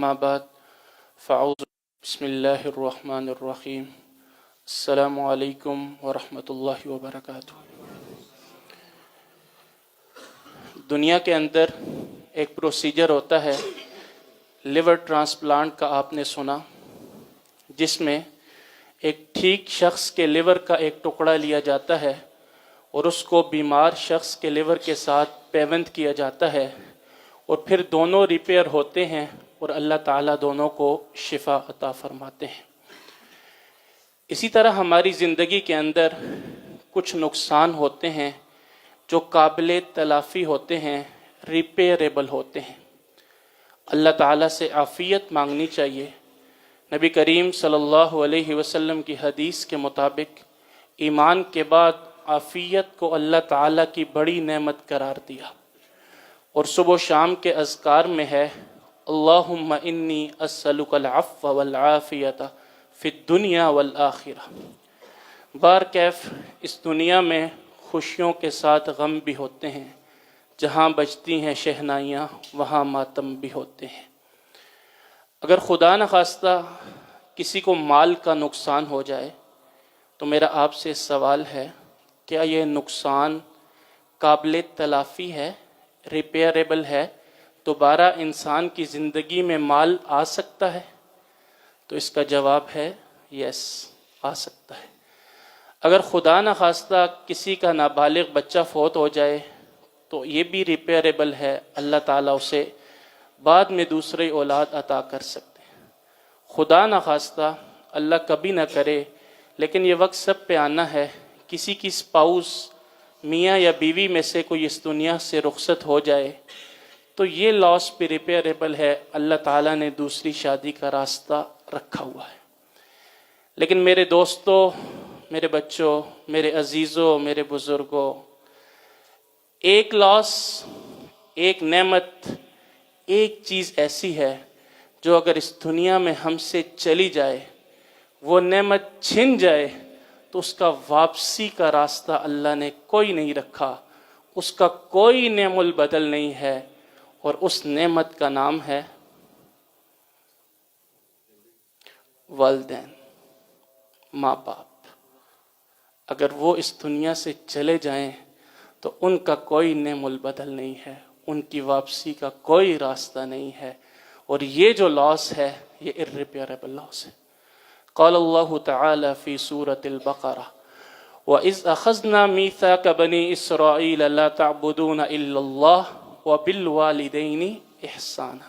ما بعد فاعوذ بسم اللہ الرحمن الرحیم السلام علیکم ورحمۃ اللہ وبرکاتہ۔ دنیا کے اندر ایک پروسیجر ہوتا ہے لیور ٹرانسپلانٹ کا، آپ نے سنا، جس میں ایک ٹھیک شخص کے لیور کا ایک ٹکڑا لیا جاتا ہے اور اس کو بیمار شخص کے لیور کے ساتھ پیوند کیا جاتا ہے، اور پھر دونوں ریپیئر ہوتے ہیں اور اللہ تعالیٰ دونوں کو شفا عطا فرماتے ہیں۔ اسی طرح ہماری زندگی کے اندر کچھ نقصان ہوتے ہیں جو قابل تلافی ہوتے ہیں، ریپیئریبل ہوتے ہیں۔ اللہ تعالیٰ سے عافیت مانگنی چاہیے۔ نبی کریم صلی اللہ علیہ وسلم کی حدیث کے مطابق ایمان کے بعد عافیت کو اللہ تعالیٰ کی بڑی نعمت قرار دیا، اور صبح و شام کے اذکار میں ہے اللہم انی اسألک العفو والعافیت فی الدنیا والآخرہ۔ بار کیف اس دنیا میں خوشیوں کے ساتھ غم بھی ہوتے ہیں، جہاں بجتی ہیں شہنائیاں وہاں ماتم بھی ہوتے ہیں۔ اگر خدا نخواستہ کسی کو مال کا نقصان ہو جائے تو میرا آپ سے سوال ہے، کیا یہ نقصان قابل تلافی ہے، ریپیئریبل ہے؟ دوبارہ انسان کی زندگی میں مال آ سکتا ہے؟ تو اس کا جواب ہے یس، آ سکتا ہے۔ اگر خدا نخواستہ کسی کا نابالغ بچہ فوت ہو جائے تو یہ بھی ریپیئریبل ہے، اللہ تعالیٰ اسے بعد میں دوسری اولاد عطا کر سکتے ہیں۔ خدا نخواستہ، اللہ کبھی نہ کرے، لیکن یہ وقت سب پہ آنا ہے، کسی کی اسپاؤس، میاں یا بیوی میں سے کوئی اس دنیا سے رخصت ہو جائے تو یہ لاس بھی ریپیئریبل ہے، اللہ تعالیٰ نے دوسری شادی کا راستہ رکھا ہوا ہے۔ لیکن میرے دوستوں، میرے بچوں، میرے عزیزوں، میرے بزرگوں، ایک لاس، ایک نعمت، ایک چیز ایسی ہے جو اگر اس دنیا میں ہم سے چلی جائے، وہ نعمت چھن جائے، تو اس کا واپسی کا راستہ اللہ نے کوئی نہیں رکھا، اس کا کوئی نعم البدل نہیں ہے، اور اس نعمت کا نام ہے والدین، ماں باپ۔ اگر وہ اس دنیا سے چلے جائیں تو ان کا کوئی نعم البدل نہیں ہے، ان کی واپسی کا کوئی راستہ نہیں ہے، اور یہ جو لاس ہے یہ irreparable لاس ہے۔ قال اللہ تعالی فی سورۃ البقرہ وَإِذْ أَخَذْنَا مِيثَاقَ بَنِي إِسْرَائِيلَ لَا تَعْبُدُونَ إِلَّا اللَّهَ وَبِالْوَالِدَيْنِ إِحْسَانًا۔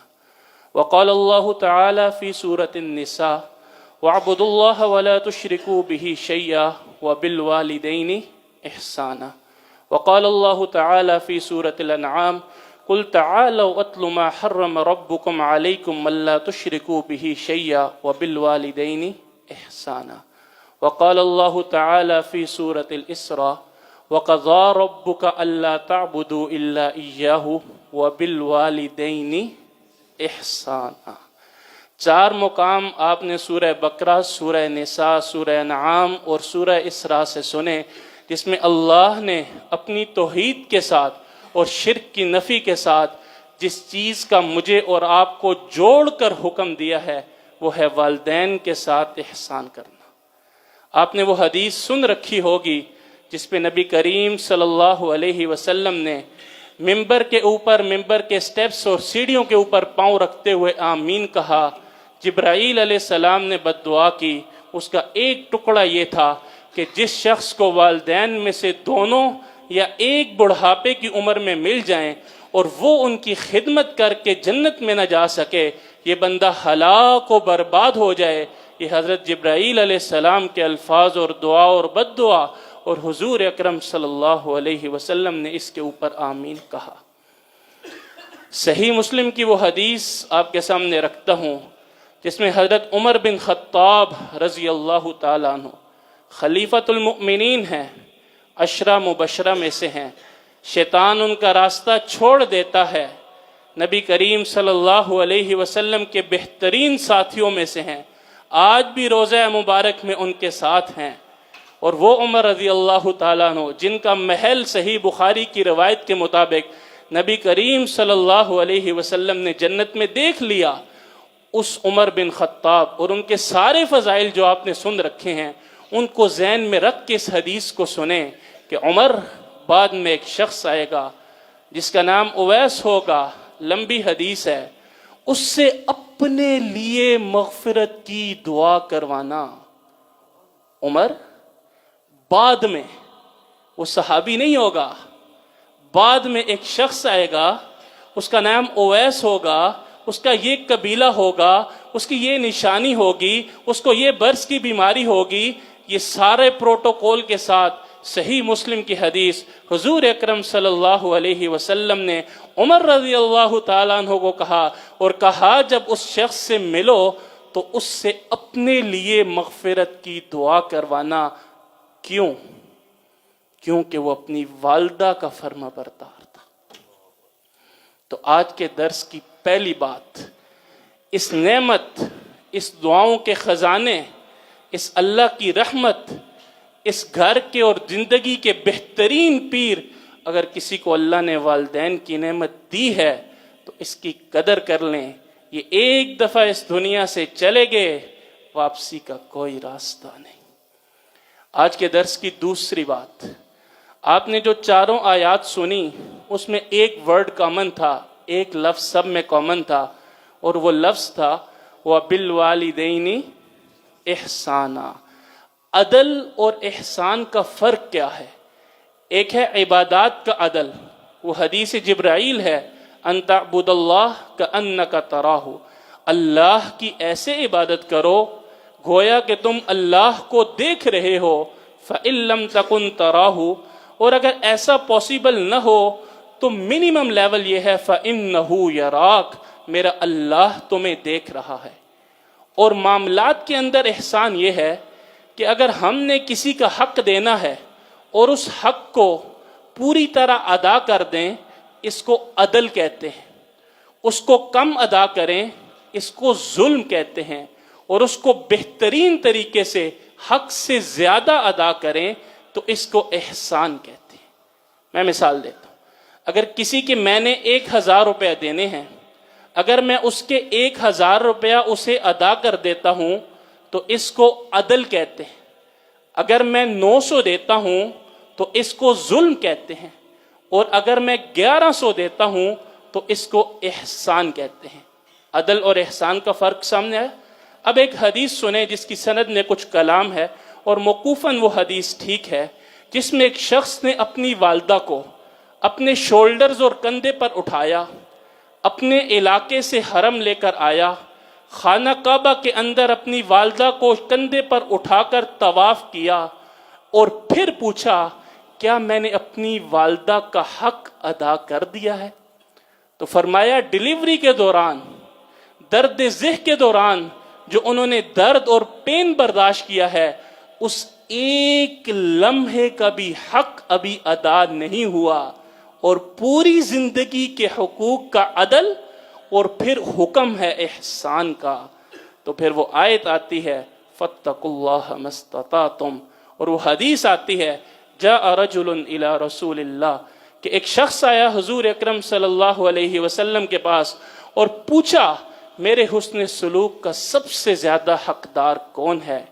وقال اللہ تعالی فی سورۃ النساء وَاعْبُدُوا اللَّهَ وَلَا تُشْرِكُوا بِهِ شَيْئًا وَبِالْوَالِدَيْنِ إِحْسَانًا۔ وقال اللہ تعالی فی سورۃ الانعام قُلْ تَعَالَوْا أَتْلُ مَا حَرَّمَ رَبُّكُمْ عَلَيْكُمْ أَلَّا تُشْرِكُوا بِهِ شَيْئًا وَبِالْوَالِدَيْنِ إِحْسَانًا۔ وقال اللہ تعالی فی سورۃ الاسراء وَقَضَىٰ رَبُّكَ أَلَّا تَعْبُدُوا إِلَّا إِيَّاهُ وَبِالْوَالِدَيْنِ إِحْسَانًا۔ چار مقام آپ نے سورہ بقرہ، سورہ نساء، سورہ انعام اور سورہ اسراء سے سنے، جس میں اللہ نے اپنی توحید کے ساتھ اور شرک کی نفی کے ساتھ جس چیز کا مجھے اور آپ کو جوڑ کر حکم دیا ہے وہ ہے والدین کے ساتھ احسان کرنا۔ آپ نے وہ حدیث سن رکھی ہوگی جس پہ نبی کریم صلی اللہ علیہ وسلم نے ممبر کے اوپر، ممبر کے سٹیپس اور سیڑھیوں کے اوپر پاؤں رکھتے ہوئے آمین کہا۔ جبرائیل علیہ السلام نے بد دعا کی، اس کا ایک ٹکڑا یہ تھا کہ جس شخص کو والدین میں سے دونوں یا ایک بڑھاپے کی عمر میں مل جائیں اور وہ ان کی خدمت کر کے جنت میں نہ جا سکے، یہ بندہ ہلاک و برباد ہو جائے۔ یہ حضرت جبرائیل علیہ السلام کے الفاظ اور دعا اور بد دعا، اور حضور اکرم صلی اللہ علیہ وسلم نے اس کے اوپر آمین کہا۔ صحیح مسلم کی وہ حدیث آپ کے سامنے رکھتا ہوں جس میں حضرت عمر بن خطاب رضی اللہ تعالیٰ عنہ خلیفۃ المؤمنین ہیں، عشرہ مبشرہ میں سے ہیں، شیطان ان کا راستہ چھوڑ دیتا ہے، نبی کریم صلی اللہ علیہ وسلم کے بہترین ساتھیوں میں سے ہیں، آج بھی روضہ مبارک میں ان کے ساتھ ہیں، اور وہ عمر رضی اللہ تعالیٰ عنہ جن کا محل صحیح بخاری کی روایت کے مطابق نبی کریم صلی اللہ علیہ وسلم نے جنت میں دیکھ لیا، اس عمر بن خطاب اور ان کے سارے فضائل جو آپ نے سن رکھے ہیں ان کو ذہن میں رکھ کے اس حدیث کو سنیں کہ عمر بعد میں ایک شخص آئے گا جس کا نام اویس ہوگا، لمبی حدیث ہے، اس سے اپنے لیے مغفرت کی دعا کروانا۔ عمر بعد میں، وہ صحابی نہیں ہوگا، بعد میں ایک شخص آئے گا، اس کا نام اویس ہوگا، اس کا یہ قبیلہ ہوگا، اس کی یہ نشانی ہوگی، اس کو یہ برس کی بیماری ہوگی، یہ سارے پروٹوکول کے ساتھ صحیح مسلم کی حدیث حضور اکرم صلی اللہ علیہ وسلم نے عمر رضی اللہ تعالیٰ عنہ کو کہا، اور کہا جب اس شخص سے ملو تو اس سے اپنے لیے مغفرت کی دعا کروانا۔ کیوں؟ کیونکہ وہ اپنی والدہ کا فرما بردار تھا۔ تو آج کے درس کی پہلی بات، اس نعمت، اس دعاؤں کے خزانے، اس اللہ کی رحمت، اس گھر کے اور زندگی کے بہترین پیر، اگر کسی کو اللہ نے والدین کی نعمت دی ہے تو اس کی قدر کر لیں۔ یہ ایک دفعہ اس دنیا سے چلے گئے، واپسی کا کوئی راستہ نہیں۔ آج کے درس کی دوسری بات، آپ نے جو چاروں آیات سنی اس میں ایک ورڈ کامن تھا، ایک لفظ سب میں کامن تھا، اور وہ لفظ تھا وَبِالْوَالِدَيْنِ احسانا۔ عدل اور احسان کا فرق کیا ہے؟ ایک ہے عبادات کا عدل، وہ حدیث جبرائیل ہے، ان تعبد اللہ کأنک تراہ، اللہ کی ایسے عبادت کرو گویا کہ تم اللہ کو دیکھ رہے ہو، فَإِن لَمْ تَكُنْ تَرَاهُ، اور اگر ایسا پاسبل نہ ہو تو منیمم لیول یہ ہے فَإِنَّهُ يَرَاكَ، میرا اللہ تمہیں دیکھ رہا ہے۔ اور معاملات کے اندر احسان یہ ہے کہ اگر ہم نے کسی کا حق دینا ہے اور اس حق کو پوری طرح ادا کر دیں، اس کو عدل کہتے ہیں۔ اس کو کم ادا کریں، اس کو ظلم کہتے ہیں، اور اس کو بہترین طریقے سے حق سے زیادہ ادا کریں تو اس کو احسان کہتے ہیں۔ میں مثال دیتا ہوں، اگر کسی کے میں نے 1000 روپے دینے ہیں، اگر میں اس کے 1000 روپیہ اسے ادا کر دیتا ہوں تو اس کو عدل کہتے ہیں۔ اگر میں 900 دیتا ہوں تو اس کو ظلم کہتے ہیں، اور اگر میں 1100 دیتا ہوں تو اس کو احسان کہتے ہیں۔ عدل اور احسان کا فرق سامنے ہے۔ اب ایک حدیث سنیں جس کی سند میں کچھ کلام ہے، اور موقوفاً وہ حدیث ٹھیک ہے، جس میں ایک شخص نے اپنی والدہ کو اپنے شولڈرز اور کندھے پر اٹھایا، اپنے علاقے سے حرم لے کر آیا، خانہ کعبہ کے اندر اپنی والدہ کو کندھے پر اٹھا کر طواف کیا، اور پھر پوچھا کیا میں نے اپنی والدہ کا حق ادا کر دیا ہے؟ تو فرمایا ڈیلیوری کے دوران، درد ذہ کے دوران جو انہوں نے درد اور پین برداشت کیا ہے، اس ایک لمحے کا بھی حق ابھی ادا نہیں ہوا، اور پوری زندگی کے حقوق کا عدل، اور پھر حکم ہے احسان کا۔ تو پھر وہ آیت آتی ہے فَاتَّقُوا اللَّهَ مَا اسْتَطَعْتُمْ، اور وہ حدیث آتی ہے جاء رجل الى رسول اللہ، کہ ایک شخص آیا حضور اکرم صلی اللہ علیہ وسلم کے پاس اور پوچھا میرے حسن سلوک کا سب سے زیادہ حقدار کون ہے؟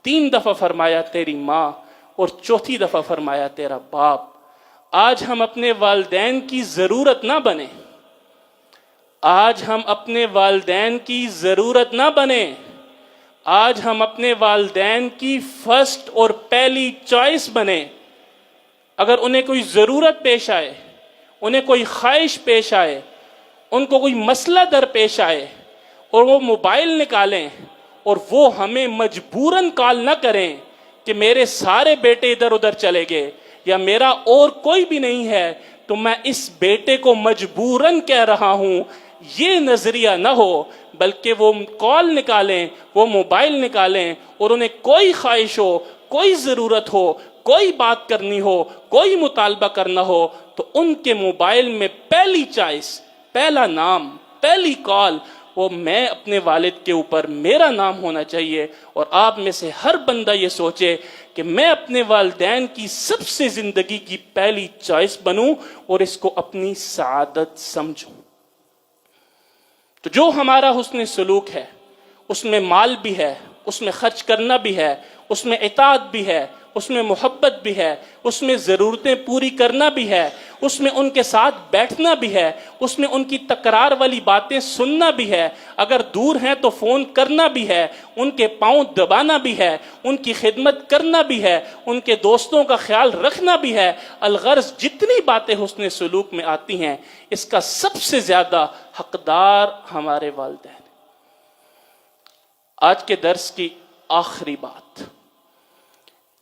3 دفعہ فرمایا تیری ماں، اور 4تھی دفعہ فرمایا تیرا باپ۔ آج ہم اپنے والدین کی ضرورت نہ بنیں، آج ہم اپنے والدین کی ضرورت نہ بنیں، آج ہم اپنے والدین کی فرسٹ اور پہلی چوائس بنیں۔ اگر انہیں کوئی ضرورت پیش آئے، انہیں کوئی خواہش پیش آئے، ان کو کوئی مسئلہ درپیش آئے، اور وہ موبائل نکالیں اور وہ ہمیں مجبوراً کال نہ کریں کہ میرے سارے بیٹے ادھر ادھر چلے گئے یا میرا اور کوئی بھی نہیں ہے تو میں اس بیٹے کو مجبوراً کہہ رہا ہوں، یہ نظریہ نہ ہو، بلکہ وہ کال نکالیں، وہ موبائل نکالیں، اور انہیں کوئی خواہش ہو، کوئی ضرورت ہو، کوئی بات کرنی ہو، کوئی مطالبہ کرنا ہو، تو ان کے موبائل میں پہلی چوائس، پہلا نام، پہلی کال، وہ میں اپنے والد کے اوپر میرا نام ہونا چاہیے۔ اور آپ میں سے ہر بندہ یہ سوچے کہ میں اپنے والدین کی سب سے زندگی کی پہلی چوائس بنوں اور اس کو اپنی سعادت سمجھوں۔ تو جو ہمارا حسن سلوک ہے اس میں مال بھی ہے، اس میں خرچ کرنا بھی ہے، اس میں اطاعت بھی ہے، اس میں محبت بھی ہے، اس میں ضرورتیں پوری کرنا بھی ہے، اس میں ان کے ساتھ بیٹھنا بھی ہے، اس میں ان کی تکرار والی باتیں سننا بھی ہے، اگر دور ہیں تو فون کرنا بھی ہے، ان کے پاؤں دبانا بھی ہے، ان کی خدمت کرنا بھی ہے، ان کے دوستوں کا خیال رکھنا بھی ہے۔ الغرض جتنی باتیں حسن سلوک میں آتی ہیں اس کا سب سے زیادہ حقدار ہمارے والدین۔ آج کے درس کی آخری بات،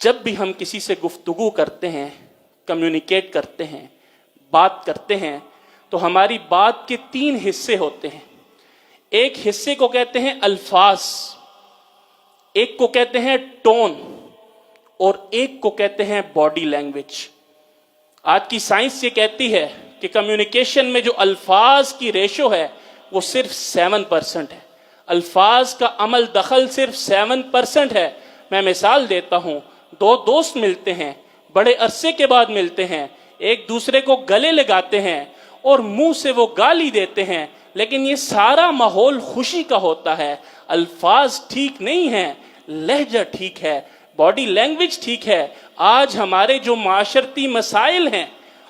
جب بھی ہم کسی سے گفتگو کرتے ہیں، کمیونیکیٹ کرتے ہیں، بات کرتے ہیں، تو ہماری بات کے 3 حصے ہوتے ہیں۔ ایک حصے کو کہتے ہیں الفاظ، ایک کو کہتے ہیں ٹون، اور ایک کو کہتے ہیں باڈی لینگویج۔ آج کی سائنس یہ کہتی ہے کہ کمیونیکیشن میں جو الفاظ کی ریشو ہے وہ صرف 7% ہے، الفاظ کا عمل دخل صرف 7% ہے۔ میں مثال دیتا ہوں، 2 دوست ملتے ہیں، بڑے عرصے کے بعد ملتے ہیں، ایک دوسرے کو گلے لگاتے ہیں اور منہ سے وہ گالی دیتے ہیں، لیکن یہ سارا ماحول خوشی کا ہوتا ہے۔ الفاظ ٹھیک نہیں ہیں، لہجہ ٹھیک ہے، باڈی لینگویج ٹھیک ہے۔ آج ہمارے جو معاشرتی مسائل ہیں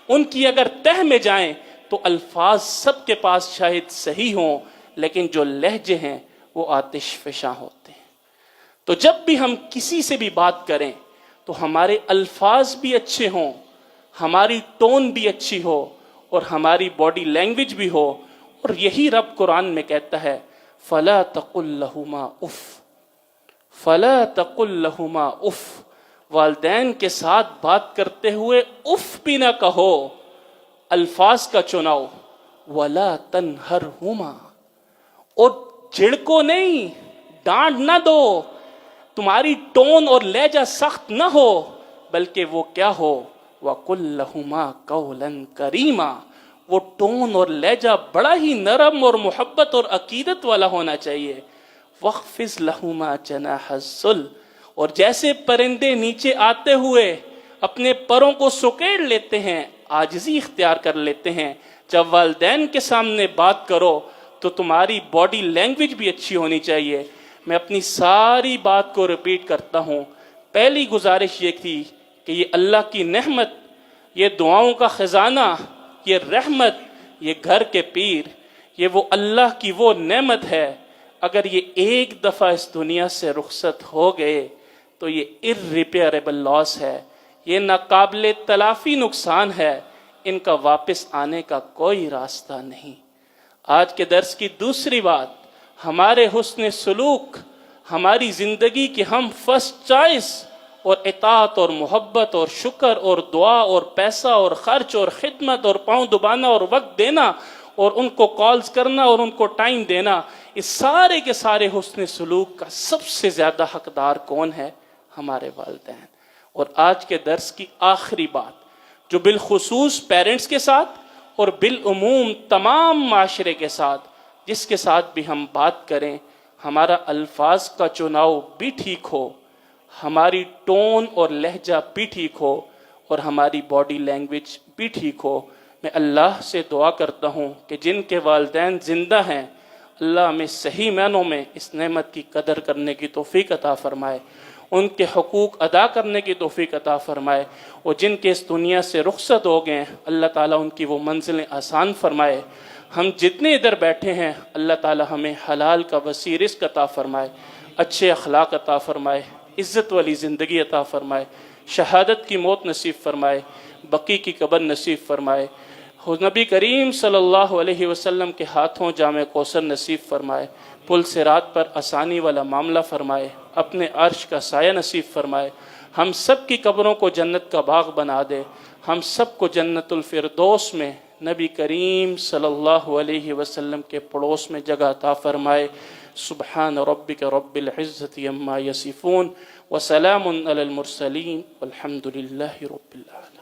ان کی اگر تہ میں جائیں تو الفاظ سب کے پاس شاید صحیح ہوں، لیکن جو لہجے ہیں وہ آتش فشاں ہوتے ہیں۔ تو جب بھی ہم کسی سے بھی بات کریں تو ہمارے الفاظ بھی اچھے ہوں، ہماری ٹون بھی اچھی ہو، اور ہماری باڈی لینگویج بھی ہو۔ اور یہی رب قرآن میں کہتا ہے فَلَا تَقُلْ لَهُمَا اُفْ، فَلَا تَقُلْ لَهُمَا اُفْ، والدین کے ساتھ بات کرتے ہوئے اف بھی نہ کہو، الفاظ کا چناؤ، وَلَا تَنْهَرْهُمَا، اور جھڑکو نہیں، ڈانٹ نہ دو، تمہاری ٹون اور لہجہ سخت نہ ہو، بلکہ وہ کیا ہو، وَقُلْ لَهُمَا قَوْلًا كَرِيمًا، وہ ٹون اور لہجہ بڑا ہی نرم اور محبت اور عقیدت والا ہونا چاہیے۔ وَاخْفِضْ لَهُمَا جَنَاحَ الذُّلِّ، اور جیسے پرندے نیچے آتے ہوئے اپنے پروں کو سکیڑ لیتے ہیں، عاجزی اختیار کر لیتے ہیں، جب والدین کے سامنے بات کرو تو تمہاری باڈی لینگویج بھی اچھی ہونی چاہیے۔ میں اپنی ساری بات کو ریپیٹ کرتا ہوں، پہلی گزارش یہ تھی کہ یہ اللہ کی نعمت، یہ دعاؤں کا خزانہ، یہ رحمت، یہ گھر کے پیر، یہ وہ اللہ کی وہ نعمت ہے، اگر یہ ایک دفعہ اس دنیا سے رخصت ہو گئے تو یہ irreparable لاس ہے، یہ ناقابل تلافی نقصان ہے، ان کا واپس آنے کا کوئی راستہ نہیں۔ آج کے درس کی دوسری بات، ہمارے حسن سلوک ہماری زندگی کی ہم فرسٹ چوائس، اور اطاعت اور محبت اور شکر اور دعا اور پیسہ اور خرچ اور خدمت اور پاؤں دبانا اور وقت دینا اور ان کو کالز کرنا اور ان کو ٹائم دینا، اس سارے کے سارے حسن سلوک کا سب سے زیادہ حقدار کون ہے؟ ہمارے والدین۔ اور آج کے درس کی آخری بات جو بالخصوص پیرنٹس کے ساتھ اور بالعموم تمام معاشرے کے ساتھ جس کے ساتھ بھی ہم بات کریں، ہمارا الفاظ کا چناؤ بھی ٹھیک ہو، ہماری ٹون اور لہجہ بھی ٹھیک ہو، اور ہماری باڈی لینگویج بھی ٹھیک ہو۔ میں اللہ سے دعا کرتا ہوں کہ جن کے والدین زندہ ہیں، اللہ ہمیں صحیح معنوں میں اس نعمت کی قدر کرنے کی توفیق عطا فرمائے، ان کے حقوق ادا کرنے کی توفیق عطا فرمائے، اور جن کے اس دنیا سے رخصت ہو گئے ہیں اللہ تعالیٰ ان کی وہ منزلیں آسان فرمائے۔ ہم جتنے ادھر بیٹھے ہیں اللہ تعالیٰ ہمیں حلال کا وسیع رزق عطا فرمائے، اچھے اخلاق عطا فرمائے، عزت والی زندگی عطا فرمائے، شہادت کی موت نصیب فرمائے، بقی کی قبر نصیب فرمائے، نبی کریم صلی اللہ علیہ وسلم کے ہاتھوں جامع کوثر نصیب فرمائے، پل صراط پر آسانی والا معاملہ فرمائے، اپنے عرش کا سایہ نصیب فرمائے، ہم سب کی قبروں کو جنت کا باغ بنا دے، ہم سب کو جنت الفردوس میں نبی کریم صلی اللہ علیہ وسلم کے پڑوس میں جگہ عطا فرمائے۔ سبحان ربک رب العزت عما یصفون وسلام علی المرسلین والحمد للہ رب العالمین۔